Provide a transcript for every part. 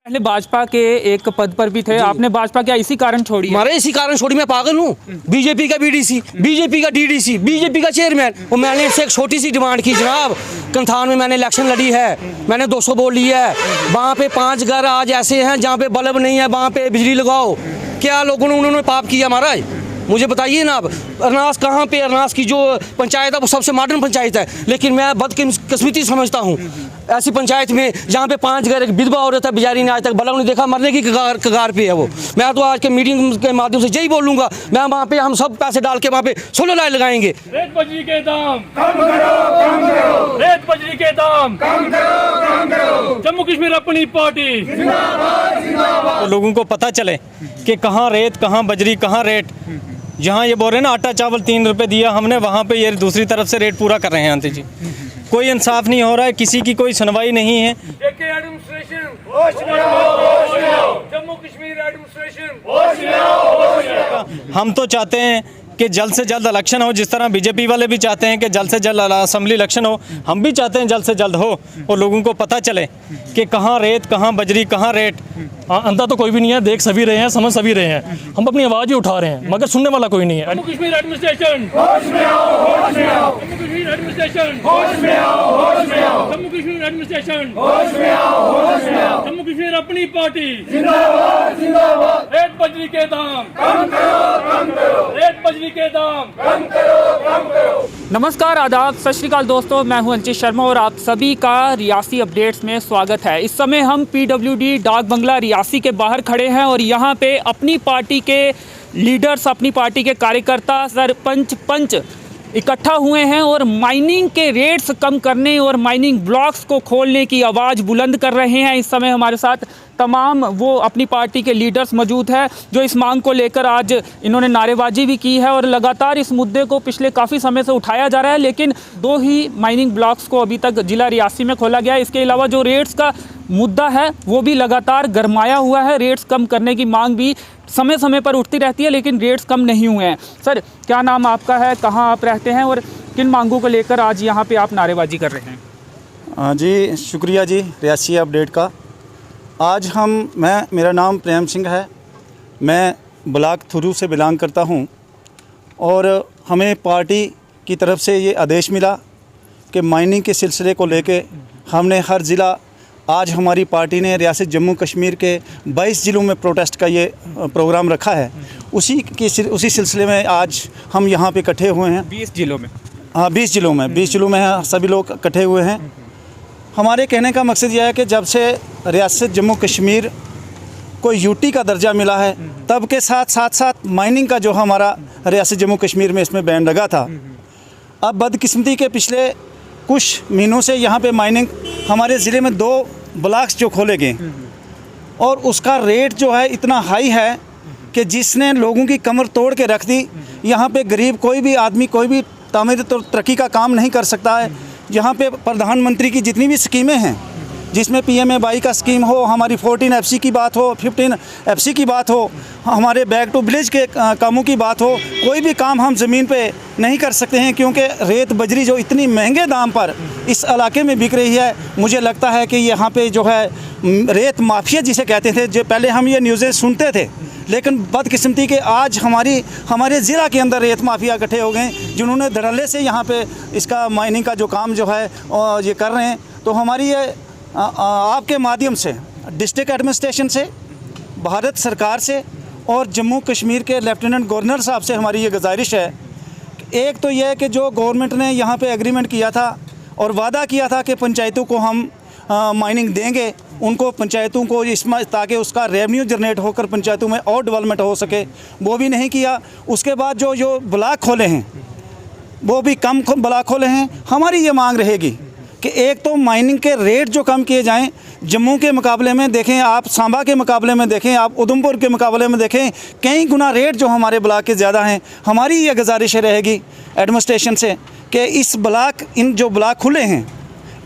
पहले भाजपा के एक पद पर भी थे, आपने भाजपा क्या इसी कारण छोड़ी है? मारे इसी कारण छोड़ी, मैं पागल हूँ। बीजेपी का बीडीसी, बीजेपी का डीडीसी, बीजेपी का चेयरमैन, और मैंने इससे एक छोटी सी डिमांड की, जनाब कंथान में मैंने इलेक्शन लड़ी है, मैंने 200 वोट ली है, वहाँ पे 5 घर आज ऐसे हैं जहाँ पे बल्ब नहीं है, वहाँ पे बिजली लगाओ। क्या लोगों ने उन्होंने पाप किया महाराज, मुझे बताइए ना। अब अरनास कहाँ पे, अरनास की जो पंचायत है वो सबसे मॉडर्न पंचायत है, लेकिन मैं बदकिस्मती समझता हूँ ऐसी पंचायत में जहाँ पे 5 घर, एक विधवा औरत है बेचारी ने आज तक बल्ब नहीं देखा, मरने की कगार पे है वो। मैं तो आज के मीटिंग के माध्यम से यही बोलूँगा, मैं वहाँ पे हम सब पैसे डाल के वहाँ पे सोलर लाइट लगाएंगे। रेत बजरी के दाम कम करो, रेत बजरी के दाम कम करो, जम्मू कश्मीर अपनी पार्टी तो लोगों को पता चले कि कहाँ रेत, कहाँ बजरी, कहाँ रेट। जहाँ ये बोल रहे हैं ना आटा चावल 3 रुपए दिया हमने, वहाँ पे ये दूसरी तरफ से रेट पूरा कर रहे हैं आंटी जी। कोई इंसाफ नहीं हो रहा है, किसी की कोई सुनवाई नहीं है। जम्मू कश्मीर एडमिनिस्ट्रेशन हम तो चाहते हैं कि जल्द से जल्द इलेक्शन हो, जिस तरह बीजेपी वाले भी चाहते हैं कि जल्द से जल्द असेंबली इलेक्शन हो, हम भी चाहते हैं जल्द से जल्द हो और लोगों को पता चले कि कहाँ रेत, कहाँ बजरी, कहाँ रेट। अंधा तो कोई भी नहीं है, देख सभी रहे हैं, समझ सभी रहे हैं, हम अपनी आवाज़ ही उठा रहे हैं मगर सुनने वाला कोई नहीं है। जम्मू कश्मीर एडमिनिस्ट्रेशन होश में आओ, होश में आओ, जम्मू कश्मीर एडमिनिस्ट्रेशन होश में आओ, होश में आओ, जम्मू कश्मीर एडमिनिस्ट्रेशन होश में आओ, होश में आओ, जम्मू कश्मीर अपनी पार्टी जिंदाबाद जिंदाबाद, रेत बजरी के दाम कम करो, रेत बजरी के दाम कम करो। नमस्कार, आदाब, सत श्री अकाल दोस्तों, मैं हूं अंचित शर्मा और आप सभी का रियासी अपडेट्स में स्वागत है। इस समय हम PWD डाक बंगला रियासी के बाहर खड़े हैं और यहां पे अपनी पार्टी के लीडर्स, अपनी पार्टी के कार्यकर्ता, सरपंच, पंच इकट्ठा हुए हैं और माइनिंग के रेट्स कम करने और माइनिंग ब्लॉक्स को खोलने की आवाज़ बुलंद कर रहे हैं। इस समय हमारे साथ तमाम वो अपनी पार्टी के लीडर्स मौजूद हैं जो इस मांग को लेकर आज इन्होंने नारेबाजी भी की है और लगातार इस मुद्दे को पिछले काफ़ी समय से उठाया जा रहा है, लेकिन 2 ही माइनिंग ब्लॉक्स को अभी तक जिला रियासी में खोला गया है। इसके अलावा जो रेट्स का मुद्दा है वो भी लगातार गरमाया हुआ है। रेट्स कम करने की मांग भी समय समय पर उठती रहती है, लेकिन रेट्स कम नहीं हुए हैं। सर, क्या नाम आपका है, कहाँ आप रहते हैं और किन मांगों को लेकर आज यहाँ पे आप नारेबाजी कर रहे हैं? जी शुक्रिया जी रियासी अपडेट का। आज मेरा नाम प्रेम सिंह है, मैं ब्लॉक थुरू से बिलोंग करता हूँ और हमें पार्टी की तरफ से ये आदेश मिला कि माइनिंग के सिलसिले को लेके हमने हर ज़िला, आज हमारी पार्टी ने रियासत जम्मू कश्मीर के 22 ज़िलों में प्रोटेस्ट का ये प्रोग्राम रखा है। उसी सिलसिले में आज हम यहाँ पे इकट्ठे हुए हैं। 20 जिलों में? हाँ, 20 ज़िलों में सभी लोग इकट्ठे हुए हैं। हमारे कहने का मकसद यह है कि जब से रियासत जम्मू कश्मीर को यूटी का दर्जा मिला है, तब के साथ माइनिंग का जो हमारा रियासत जम्मू कश्मीर में इसमें बैन लगा था। अब बदकिस्मती के पिछले कुछ महीनों से यहाँ पे माइनिंग हमारे ज़िले में 2 ब्लॉक्स जो खोले गए और उसका रेट जो है इतना हाई है कि जिसने लोगों की कमर तोड़ के रख दी। यहाँ पे गरीब कोई भी आदमी, कोई भी तामीर तो तरक्की का काम नहीं कर सकता है। यहाँ पे प्रधानमंत्री की जितनी भी स्कीमें हैं, जिसमें PMAY का स्कीम हो, हमारी 14 FC की बात हो, 15 FC की बात हो, हमारे बैक टू विलेज के कामों की बात हो, कोई भी काम हम ज़मीन पे नहीं कर सकते हैं क्योंकि रेत बजरी जो इतनी महंगे दाम पर इस इलाके में बिक रही है। मुझे लगता है कि यहाँ पे जो है रेत माफिया जिसे कहते थे, जो पहले हम ये न्यूज़ें सुनते थे, लेकिन बदकिस्मती के आज हमारे ज़िला के अंदर रेत माफिया इकट्ठे हो गए जिन्होंने धड़ल्ले से यहाँ पे इसका माइनिंग का जो काम जो है ये कर रहे हैं। तो हमारी ये आपके माध्यम से डिस्ट्रिक्ट एडमिनिस्ट्रेशन से, भारत सरकार से और जम्मू कश्मीर के लेफ्टिनेंट गवर्नर साहब से हमारी ये गुजारिश है। एक तो यह है कि जो गवर्नमेंट ने यहाँ पे एग्रीमेंट किया था और वादा किया था कि पंचायतों को हम माइनिंग देंगे, उनको पंचायतों को इसमें ताकि उसका रेवेन्यू जनरेट होकर पंचायतों में और डेवलपमेंट हो सके, वो भी नहीं किया। उसके बाद जो ब्लॉक खोले हैं वो भी कम ब्लॉक खोले हैं। हमारी ये मांग रहेगी कि एक तो माइनिंग के रेट जो कम किए जाएं, जम्मू के मुकाबले में देखें आप, सांबा के मुकाबले में देखें आप, उधमपुर के मुकाबले में देखें, कई गुना रेट जो हमारे ब्लॉक के ज़्यादा हैं। हमारी ये गुजारिश रहेगी एडमिनिस्ट्रेशन से कि इन जो ब्लॉक खुले हैं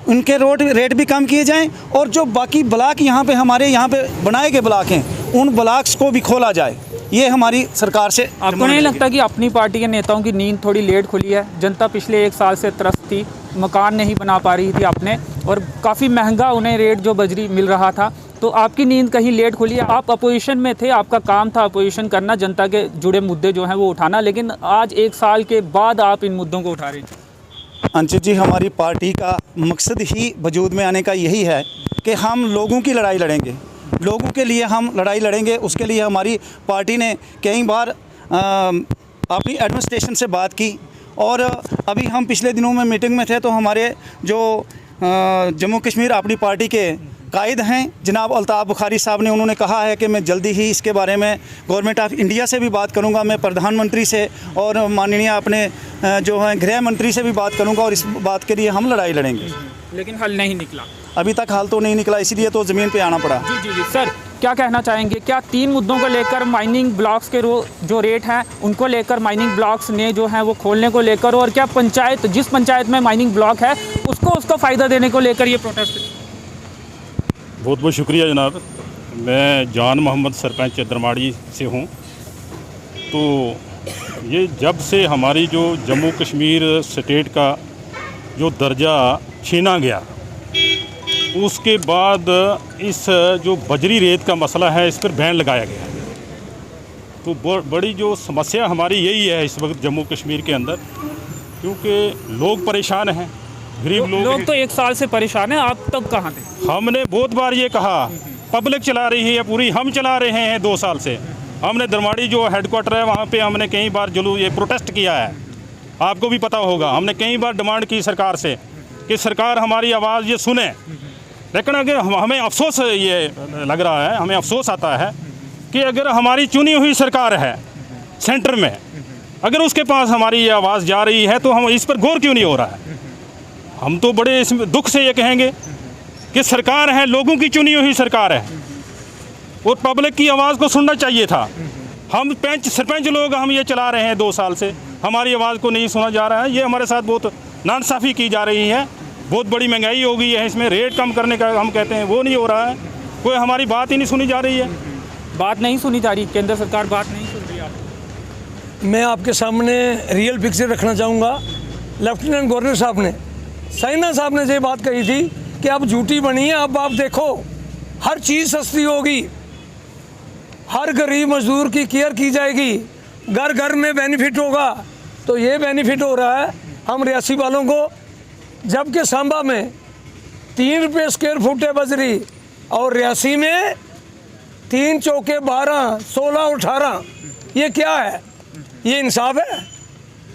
उनके रेट भी कम किए जाएं और जो बाकी ब्लॉक हमारे यहाँ पे बनाए गए ब्लॉक हैं उन ब्लॉक्स को भी खोला जाए। ये हमारी सरकार से। आपको नहीं लगता कि अपनी पार्टी के नेताओं की नींद थोड़ी लेट खुली है? जनता पिछले 1 साल से त्रस्त थी, मकान नहीं बना पा रही थी आपने, और काफ़ी महंगा उन्हें रेट जो बजरी मिल रहा था, तो आपकी नींद कहीं लेट खुली। आप अपोजिशन में थे, आपका काम था अपोजिशन करना, जनता के जुड़े मुद्दे जो हैं वो उठाना, लेकिन आज 1 साल के बाद आप इन मुद्दों को उठा रहे हैं। अंचित जी, हमारी पार्टी का मकसद ही वजूद में आने का यही है कि हम लोगों की लड़ाई लड़ेंगे, लोगों के लिए हम लड़ाई लड़ेंगे। उसके लिए हमारी पार्टी ने कई बार अपनी एडमिनिस्ट्रेशन से बात की, और अभी हम पिछले दिनों में मीटिंग में थे तो हमारे जो जम्मू कश्मीर अपनी पार्टी के कायद हैं जनाब अल्ताफ़ बुखारी साहब ने, उन्होंने कहा है कि मैं जल्दी ही इसके बारे में गवर्नमेंट ऑफ इंडिया से भी बात करूंगा, मैं प्रधानमंत्री से और माननीय अपने जो हैं गृह मंत्री से भी बात करूंगा, और इस बात के लिए हम लड़ाई लड़ेंगे। लेकिन हल नहीं निकला, अभी तक हाल तो नहीं निकला, इसीलिए तो ज़मीन पे आना पड़ा। जी जी जी सर, क्या कहना चाहेंगे? क्या 3 मुद्दों को लेकर माइनिंग ब्लॉक्स के जो रेट हैं उनको लेकर माइनिंग ब्लॉक्स ने जो है वो खोलने को लेकर, और क्या पंचायत, जिस पंचायत में माइनिंग ब्लॉक है उसको फ़ायदा देने को लेकर ये प्रोटेस्ट? बहुत बहुत शुक्रिया जनाब। मैं जान मोहम्मद सरपंच दरमाड़ी से हूँ। तो ये जब से हमारी जो जम्मू कश्मीर स्टेट का जो दर्जा छीना गया, उसके बाद इस जो बजरी रेत का मसला है इस पर बैन लगाया गया है। तो बड़ी जो समस्या हमारी यही है इस वक्त जम्मू कश्मीर के अंदर, क्योंकि लोग परेशान हैं, गरीब लोग तो 1 साल से परेशान हैं। आप तब कहाँ थे? हमने बहुत बार ये कहा, पब्लिक चला रही है पूरी, हम चला रहे हैं 2 साल से। हमने दरमाड़ी जो हेडक्वार्टर है वहाँ पे हमने कई बार ये प्रोटेस्ट किया है, आपको भी पता होगा। हमने कई बार डिमांड की सरकार से कि सरकार हमारी आवाज़ ये सुने, लेकिन अगर हमें अफसोस ये लग रहा है, हमें अफसोस आता है कि अगर हमारी चुनी हुई सरकार है सेंटर में, अगर उसके पास हमारी ये आवाज़ जा रही है तो हम इस पर गौर क्यों नहीं हो रहा है। हम तो बड़े इसमें दुख से ये कहेंगे कि सरकार है, लोगों की चुनी हुई सरकार है, और पब्लिक की आवाज़ को सुनना चाहिए था। हम सरपंच लोग हम ये चला रहे हैं 2 साल से, हमारी आवाज़ को नहीं सुना जा रहा है। ये हमारे साथ बहुत नाइंसाफ़ी की जा रही है। बहुत बड़ी महंगाई हो गई है, इसमें रेट कम करने का हम कहते हैं वो नहीं हो रहा है, कोई हमारी बात ही नहीं सुनी जा रही है। बात नहीं सुनी जा रही, केंद्र सरकार बात नहीं सुन रही। आप मैं आपके सामने रियल पिक्चर रखना चाहूँगा। लेफ्टिनेंट गवर्नर साहब ने, साइना साहब ने ये बात कही थी कि अब ड्यूटी बनी है, अब आप देखो हर चीज़ सस्ती होगी, हर गरीब मजदूर की केयर की जाएगी, घर घर में बेनिफिट होगा। तो ये बेनिफिट हो रहा है हम रियासी वालों को, जबकि सांबा में 3 रुपये स्क्वायर फुट है बजरी, और रियासी में 3 चौके 12, 16 और 18। ये क्या है? ये इंसाफ है?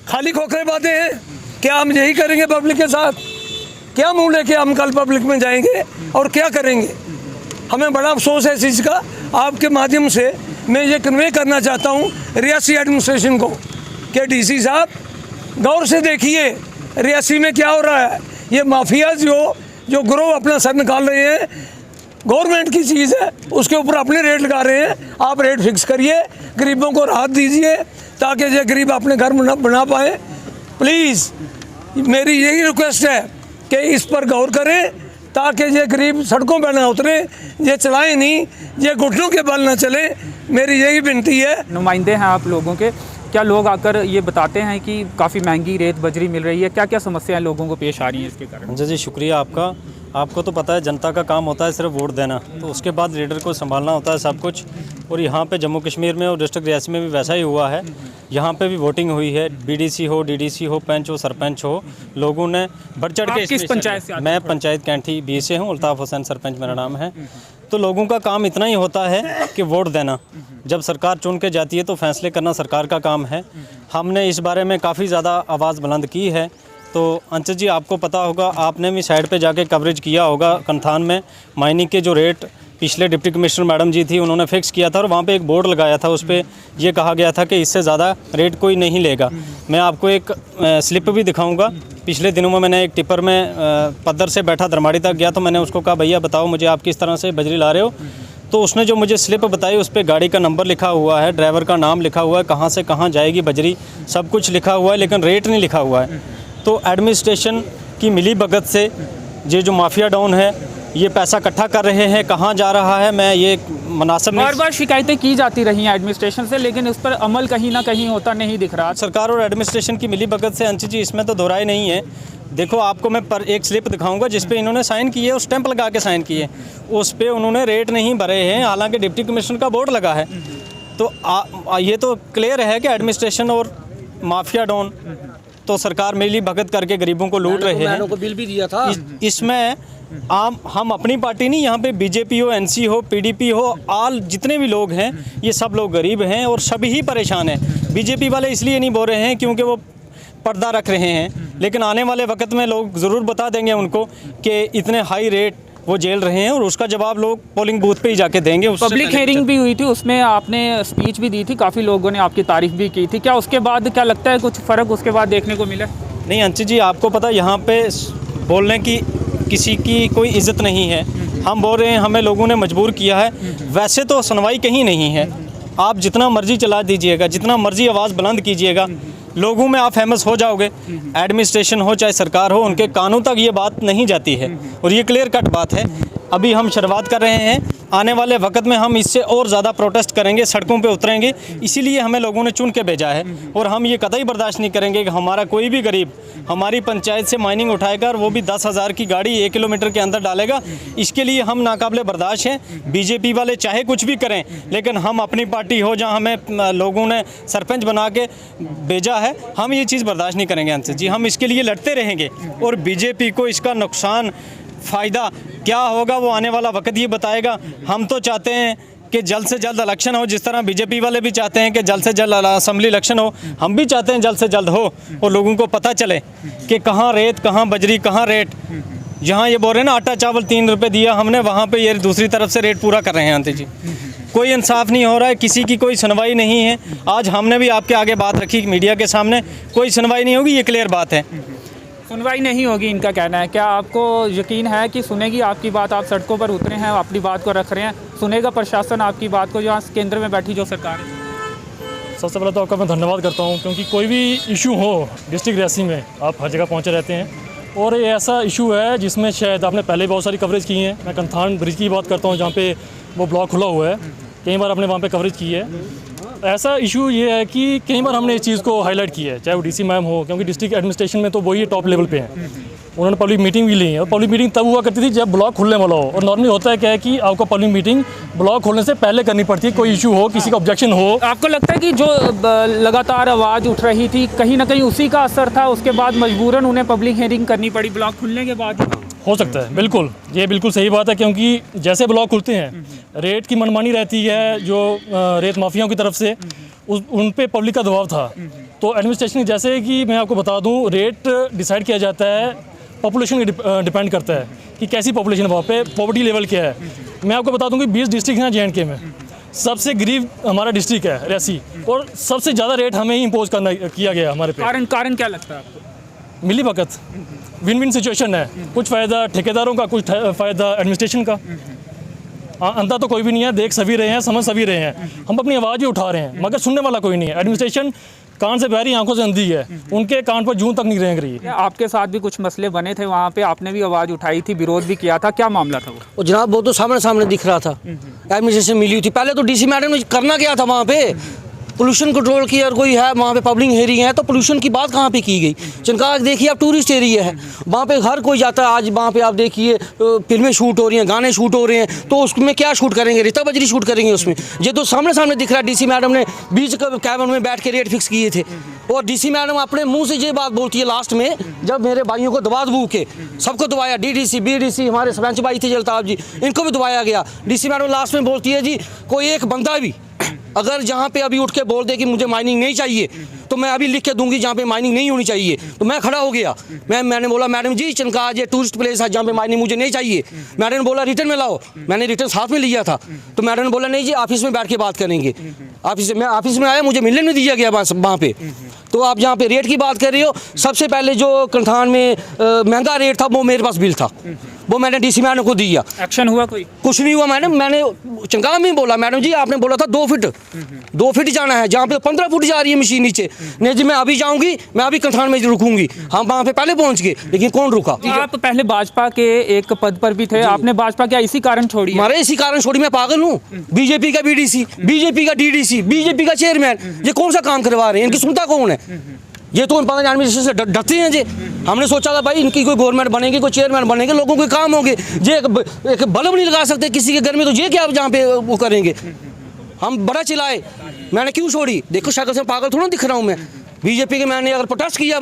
खाली खोखले बातें हैं। क्या हम यही करेंगे पब्लिक के साथ? क्या मुँह लेके हम कल पब्लिक में जाएंगे और क्या करेंगे? हमें बड़ा अफसोस है इस चीज़ का। आपके माध्यम से मैं ये कन्वे करना चाहता हूँ रियासी एडमिनिस्ट्रेशन को कि डीसी साहब गौर से देखिए रियासी में क्या हो रहा है। ये माफिया जो ग्रोह अपना सर निकाल रहे हैं, गवर्नमेंट की चीज़ है, उसके ऊपर अपने रेट लगा रहे हैं। आप रेट फिक्स करिए, गरीबों को राहत दीजिए ताकि ये गरीब अपने घर बना पाए। प्लीज़ मेरी यही रिक्वेस्ट है कि इस पर गौर करें ताकि ये गरीब सड़कों पर ना उतरे, ये चलाएं नहीं, ये घुटनों के बल ना चले। मेरी यही विनती है। नुमाइंदे हैं आप लोगों के, क्या लोग आकर ये बताते हैं कि काफ़ी महंगी रेत बजरी मिल रही है? क्या क्या समस्याएं लोगों को पेश आ रही हैं इसके कारण? जी शुक्रिया आपका। आपको तो पता है जनता का काम होता है सिर्फ वोट देना, तो उसके बाद लीडर को संभालना होता है सब कुछ। और यहाँ पे जम्मू कश्मीर में और डिस्ट्रिक्ट रियासी में भी वैसा ही हुआ है। यहाँ पे भी वोटिंग हुई है, बीडीसी हो, डीडीसी हो, पंच हो, सरपंच हो, लोगों ने बढ़ चढ़ के। किस पंचायत से? मैं पंचायत कैंठी बी से हूँ, अल्ताफ़ हुसैन सरपंच मेरा नाम है। तो लोगों का काम इतना ही होता है कि वोट देना। जब सरकार चुन के जाती है तो फैसले करना सरकार का काम है। हमने इस बारे में काफ़ी ज़्यादा आवाज़ बुलंद की है। तो अंचल जी आपको पता होगा, आपने भी साइड पे जाके कवरेज किया होगा, कंथान में माइनिंग के जो रेट पिछले डिप्टी कमिश्नर मैडम जी थी उन्होंने फिक्स किया था, और वहाँ पे एक बोर्ड लगाया था, उस पर ये कहा गया था कि इससे ज़्यादा रेट कोई नहीं लेगा। मैं आपको एक स्लिप भी दिखाऊंगा। पिछले दिनों में मैंने एक टिपर में पद्दर से बैठा दरमाड़ी तक गया, तो मैंने उसको कहा भैया बताओ मुझे आप किस तरह से बजरी ला रहे हो। तो उसने जो मुझे स्लिप बताई उस पर गाड़ी का नंबर लिखा हुआ है, ड्राइवर का नाम लिखा हुआ है, कहाँ से कहाँ जाएगी बजरी, सब कुछ लिखा हुआ है, लेकिन रेट नहीं लिखा हुआ है। तो एडमिनिस्ट्रेशन की मिली भगत से ये जो माफिया डाउन है ये पैसा इकट्ठा कर रहे हैं, कहाँ जा रहा है, मैं ये मुनासिब नहीं। बार बार शिकायतें की जाती रही हैं एडमिनिस्ट्रेशन से, लेकिन उस पर अमल कहीं ना कहीं होता नहीं दिख रहा। सरकार और एडमिनिस्ट्रेशन की मिलीभगत से अंशी जी इसमें तो दोहराई नहीं है। देखो आपको मैं पर एक स्लिप दिखाऊंगा जिस पे इन्होंने साइन किए और स्टैंप लगा के साइन किए, उस पे उन्होंने रेट नहीं भरे हैं, हालांकि डिप्टी कमिश्नर का बोर्ड लगा है। तो ये तो क्लियर है कि एडमिनिस्ट्रेशन और माफिया डॉन तो सरकार मिली भगत करके गरीबों को लूट रहे हैं। को बिल भी दिया था। इसमें हम अपनी पार्टी नहीं, यहाँ पे बीजेपी हो, एनसी हो, पीडीपी हो, आल जितने भी लोग हैं ये सब लोग गरीब हैं और सभी ही परेशान हैं। बीजेपी वाले इसलिए नहीं बोल रहे हैं क्योंकि वो पर्दा रख रहे हैं, लेकिन आने वाले वक्त में लोग ज़रूर बता देंगे उनको कि इतने हाई रेट वो झेल रहे हैं और उसका जवाब लोग पोलिंग बूथ पे ही जाके देंगे। पब्लिक हेयरिंग भी हुई थी, उसमें आपने स्पीच भी दी थी, काफ़ी लोगों ने आपकी तारीफ भी की थी। क्या उसके बाद क्या लगता है कुछ फ़र्क उसके बाद देखने को मिला? नहीं अंशी जी, आपको पता यहाँ पे बोलने की किसी की कोई इज्जत नहीं है। हम बोल रहे हैं हमें लोगों ने मजबूर किया है, वैसे तो सुनवाई कहीं नहीं है। आप जितना मर्जी चला दीजिएगा, जितना मर्जी आवाज़ बुलंद कीजिएगा, लोगों में आप फेमस हो जाओगे। एडमिनिस्ट्रेशन हो चाहे सरकार हो, उनके कानों तक ये बात नहीं जाती है और ये क्लियर कट बात है। अभी हम शुरुआत कर रहे हैं, आने वाले वक्त में हम इससे और ज़्यादा प्रोटेस्ट करेंगे, सड़कों पे उतरेंगे। इसीलिए हमें लोगों ने चुन के भेजा है और हम ये कतई बर्दाश्त नहीं करेंगे कि हमारा कोई भी गरीब हमारी पंचायत से माइनिंग उठाएगा और वो भी 10,000 की गाड़ी 1 किलोमीटर के अंदर डालेगा। इसके लिए हम नाकाबिले बर्दाश्त हैं। बीजेपी वाले चाहे कुछ भी करें, लेकिन हम अपनी पार्टी हो जहाँ हमें लोगों ने सरपंच बना के भेजा है, हम ये चीज़ बर्दाश्त नहीं करेंगे अंशु जी। हम इसके लिए लड़ते रहेंगे और बीजेपी को इसका नुकसान फ़ायदा क्या होगा वो आने वाला वक्त ये बताएगा। हम तो चाहते हैं कि जल्द से जल्द इलेक्शन हो, जिस तरह बीजेपी वाले भी चाहते हैं कि जल्द से जल्द असेंबली इलेक्शन हो, हम भी चाहते हैं जल्द से जल्द हो और लोगों को पता चले कि कहाँ रेत, कहाँ बजरी, कहाँ रेट। जहाँ ये बोल रहे हैं ना आटा चावल 3 रुपये दिया हमने, वहाँ पे ये दूसरी तरफ से रेट पूरा कर रहे हैं आंटी जी। कोई इंसाफ नहीं हो रहा है, किसी की कोई सुनवाई नहीं है। आज हमने भी आपके आगे बात रखी मीडिया के सामने, कोई सुनवाई नहीं होगी, ये क्लियर बात है। सुनवाई नहीं होगी इनका कहना है। क्या आपको यकीन है कि सुनेगी आपकी बात? आप सड़कों पर उतरे हैं, अपनी बात को रख रहे हैं, सुनेगा प्रशासन आपकी बात को, जहाँ केंद्र में बैठी जो सरकार है? सबसे पहले तो आपका मैं धन्यवाद करता हूँ, क्योंकि कोई भी इशू हो डिस्ट्रिक्ट रियासी में आप हर जगह पहुँचे रहते हैं और ये ऐसा इशू है जिसमें शायद आपने पहले बहुत सारी कवरेज की है। मैं कंथान ब्रिज की बात करता हूँ जहाँ पे वो ब्लॉक खुला हुआ है, कई बार आपने वहाँ पे कवरेज की है। ऐसा इशू ये है कि कई बार हमने इस चीज़ को हाईलाइट किया है, चाहे वो डीसी मैम हो, क्योंकि डिस्ट्रिक्ट एडमिनिस्ट्रेशन में तो वही टॉप लेवल पे हैं। उन्होंने पब्लिक मीटिंग भी ली है और पब्लिक मीटिंग तब हुआ करती थी जब ब्लॉक खुलने वाला हो, और नॉर्मली होता है क्या है कि आपको पब्लिक मीटिंग ब्लॉक खोलने से पहले करनी पड़ती है। कोई इशू हो, किसी का ऑब्जेक्शन हो। आपको लगता है कि जो लगातार आवाज़ उठ रही थी कहीं ना कहीं उसी का असर था, उसके बाद मजबूरन उन्हें पब्लिक हियरिंग करनी पड़ी ब्लॉक खुलने के बाद? हो सकता है, बिल्कुल, ये बिल्कुल सही बात है, क्योंकि जैसे ब्लॉक खुलते हैं रेट की मनमानी रहती है जो रेत माफियाओं की तरफ से, उन पे पब्लिक का दबाव था। तो एडमिनिस्ट्रेशन जैसे कि मैं आपको बता दूं, रेट डिसाइड किया जाता है पॉपुलेशन डिपेंड करता है कि कैसी पॉपुलेशन है वहाँ पे, पॉवर्टी लेवल क्या है। मैं आपको बता दूं कि 20 डिस्ट्रिक्ट हैं JNK में, सबसे गरीब हमारा डिस्ट्रिक्ट है रियासी, और सबसे ज़्यादा रेट हमें ही इम्पोज किया गया हमारे पे। कारण क्या लगता है आपको? मिली भगत, विन विन सिचुएशन है, कुछ फ़ायदा ठेकेदारों का, कुछ फ़ायदा एडमिनिस्ट्रेशन का। अंधा तो कोई भी नहीं है, देख सभी रहे हैं, समझ सभी रहे हैं। हम अपनी आवाज़ ही उठा रहे हैं मगर सुनने वाला कोई नहीं है। एडमिनिस्ट्रेशन कान से बहरी आंखों से अंधी है, उनके कान पर जूं तक नहीं रेंग रही है। आपके साथ भी कुछ मसले बने थे वहाँ पे, आपने भी आवाज़ उठाई थी, विरोध भी किया था, क्या मामला था वो? जनाब वो तो सामने सामने दिख रहा था, एडमिनिस्ट्रेशन मिली हुई थी। पहले तो डीसी मैडम ने करना क्या था वहाँ पे, पोल्यूशन कंट्रोल की, और कोई है वहाँ पे पब्लिक हेयरिंग है तो पोल्यूशन की बात कहाँ पे की गई? चनका देखिए आप टूरिस्ट एरिया है, वहाँ पे हर कोई जाता है। आज वहाँ पे आप देखिए फिल्में शूट हो रही हैं, गाने शूट हो रहे हैं, तो उसमें क्या शूट करेंगे? रेता बजरी शूट करेंगे उसमें? ये तो सामने सामने दिख रहा है। डीसी मैडम ने बीच कैबिन में बैठ के रेट फिक्स किए थे, और डीसी मैडम अपने मुँह से ये बात बोलती है लास्ट में, जब मेरे भाइयों को दबा दबू के सबको दबाया, DDC BDC हमारे सरपंच भाई थे जलताब जी, इनको भी दबाया गया। डीसी मैडम लास्ट में बोलती है जी कोई एक बंदा भी अगर जहाँ पे अभी उठ के बोल दे कि मुझे माइनिंग नहीं चाहिए, तो मैं अभी लिख के दूंगी जहाँ पे माइनिंग नहीं होनी चाहिए। तो मैं खड़ा हो गया, मैंने बोला मैडम जी चनका ये टूरिस्ट प्लेस है जहाँ पे माइनिंग मुझे नहीं चाहिए। मैडम ने बोला रिटर्न में लाओ, मैंने रिटर्न साथ में लिया था। तो मैडम ने बोला नहीं जी ऑफिस में बैठ के बात करेंगे। ऑफिस में आया, मुझे मिलने नहीं दिया गया वहाँ पे। तो आप जहाँ पे रेट की बात कर रहे हो, सबसे पहले जो कंथान में महंगा रेट था वो मेरे पास बिल था, वो मैंने डीसी मैडम को दिया। एक्शन हुआ कोई? कुछ नहीं हुआ मैडम, मैंने चंगा में बोला मैडम जी आपने बोला था 2 फीट जाना है, जहाँ पे 15 फुट जा रही है मशीन नीचे। नहीं जी मैं अभी जाऊंगी, मैं अभी कंथान में रुकूंगी। हम वहाँ पे पहले पहुँच गए, लेकिन कौन रुका? आप पहले भाजपा के एक पद पर भी थे, आपने भाजपा क्या इसी कारण छोड़ी है? हमारे इसी कारण छोड़ी, मैं पागल हूँ। बीजेपी का बीडीसी, बीजेपी का डीडीसी, बीजेपी का चेयरमैन, ये कौन सा काम करवा रहे हैं? इनकी सुनता कौन है? ये तो पता एडमिनिस्ट्रेशन से डरते हैं जी। हमने सोचा था भाई इनकी कोई गवर्नमेंट बनेगी, कोई चेयरमैन बनेंगे, लोगों के काम होंगे। ये एक बल्ब नहीं लगा सकते किसी के घर में, तो ये क्या जहाँ पे वो करेंगे? हम बड़ा चिल्लाए, मैंने क्यों छोड़ी? देखो शक्ल से पागल थोड़ा दिख रहा हूँ मैं। बीजेपी के मैंने अगर प्रोटेस्ट किया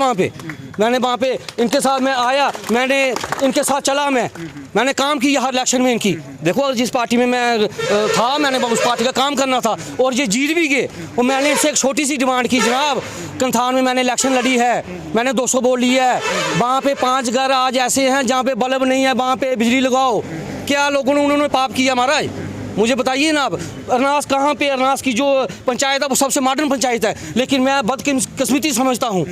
मैंने वहाँ पे इनके साथ मैं आया, मैंने इनके साथ चला, मैंने काम किया हर इलेक्शन में इनकी। देखो जिस पार्टी में मैं था मैंने उस पार्टी का काम करना था, और ये जीत भी गए। और मैंने इनसे एक छोटी सी डिमांड की, जनाब कंथान में मैंने इलेक्शन लड़ी है, मैंने 200 वोट ली है, वहाँ पे 5 घर आज ऐसे हैं जहाँ पे बल्ब नहीं है, वहाँ पे बिजली लगाओ। क्या लोगों ने उन्होंने पाप किया महाराज? मुझे बताइए ना। आप अरनास कहाँ पे, अरनास की जो पंचायत है वो सबसे मॉडर्न पंचायत है, लेकिन मैं बदकिस्मती समझता हूँ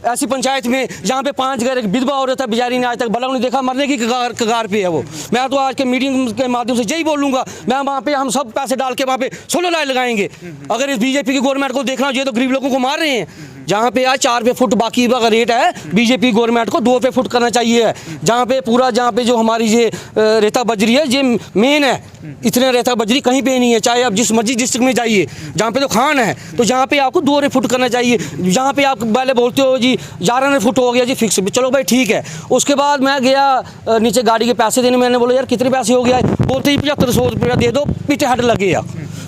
ऐसी पंचायत में जहाँ पे 5 घर, एक विधवा औरत है बेचारी ने आज तक बल्ब नहीं देखा, मरने की कगार पे है वो। मैं तो आज के मीटिंग के माध्यम से यही बोलूँगा, मैं वहाँ पे हम सब पैसे डाल के वहाँ पे सोलर लाइट लगाएंगे। अगर इस बीजेपी की गवर्नमेंट को देखना चाहिए तो गरीब लोगों को मार रहे हैं। जहाँ पे आज 4 फुट बाकी अगर रेट है, बीजेपी गवर्नमेंट को 2 फुट करना चाहिए। जहाँ पे पूरा जहाँ पे जो हमारी ये रेता बजरी है ये मेन है, इतने रेता बजरी कहीं पे नहीं है। चाहे आप जिस मर्जी डिस्ट्रिक्ट में जाइए, जहाँ पे तो खान है, तो जहाँ पे आपको 2 फुट करना चाहिए। जहाँ पे आप पहले बोलते हो जी 11 फुट हो गया जी फिक्स, चलो भाई ठीक है। उसके बाद मैं गया नीचे गाड़ी के पैसे देने, मैंने बोला यार कितने पैसे हो गया? बोलते ही 7500 रुपया दे दो, पीछे हट लगेगा।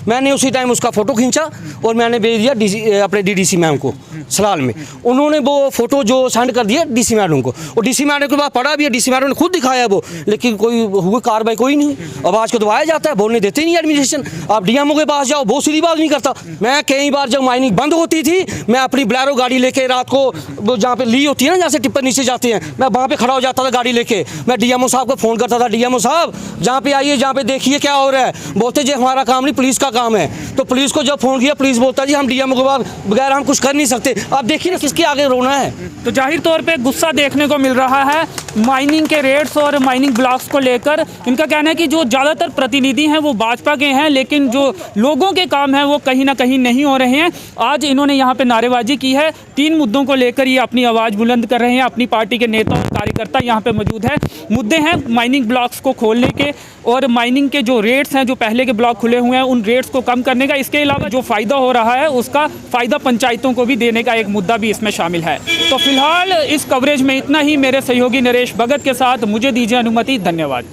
मैंने उसी टाइम उसका फ़ोटो खींचा और मैंने भेज दिया अपने डीडीसी मैम को सलाल में। उन्होंने वो फ़ोटो जो सेंड कर दिया डीसी मैडम को, और डीसी मैडम के बाद पढ़ा भी है, डीसी मैडम ने खुद दिखाया वो, लेकिन कोई हुई कार्रवाई कोई नहीं। अब आज को दबाया जाता है, बोलने देते नहीं एडमिनिस्ट्रेशन। आप डीएमओ के पास जाओ, वो सीधी बात नहीं करता। मैं कई बार जब माइनिंग बंद होती थी, मैं अपनी ब्लैरो गाड़ी लेके रात को वो जहाँ पे ली होती है ना, जहाँ से टिप्पर नीचे जाते हैं, मैं वहाँ पे खड़ा हो जाता था गाड़ी लेके। मैं डीएमओ साहब को फ़ोन करता था, डीएमओ साहब जहाँ पे आइए, जहाँ पे देखिए क्या हो रहा है। बोलते जी हमारा काम नहीं, पुलिस का काम है। तो पुलिस को जब फ़ोन किया, पुलिस बोलता जी हम डीएमओ के बाद बगैर हम कुछ कर नहीं सकते। आप देखिए ना किसके आगे रोना है। तो जाहिर तौर पे गुस्सा देखने को मिल रहा है माइनिंग के रेट्स और माइनिंग ब्लॉक्स को लेकर। इनका कहना है कि जो ज़्यादातर प्रतिनिधि हैं वो भाजपा के हैं, लेकिन जो लोगों के काम हैं वो कहीं ना कहीं नहीं हो रहे हैं। आज इन्होंने यहाँ पे नारेबाजी की है, 3 मुद्दों को लेकर ये अपनी आवाज़ बुलंद कर रहे हैं। अपनी पार्टी के नेता और कार्यकर्ता यहाँ पे मौजूद है। मुद्दे हैं माइनिंग ब्लॉक्स को खोलने के, और माइनिंग के जो रेट्स हैं, जो पहले के ब्लॉक खुले हुए हैं, उन रेट्स को कम करने का। इसके अलावा जो फ़ायदा हो रहा है उसका फ़ायदा पंचायतों को भी देने का एक मुद्दा भी इसमें शामिल है। तो फिलहाल इस कवरेज में इतना ही। मेरे सहयोगी नरेश भगत के साथ मुझे दीजिए अनुमति। धन्यवाद।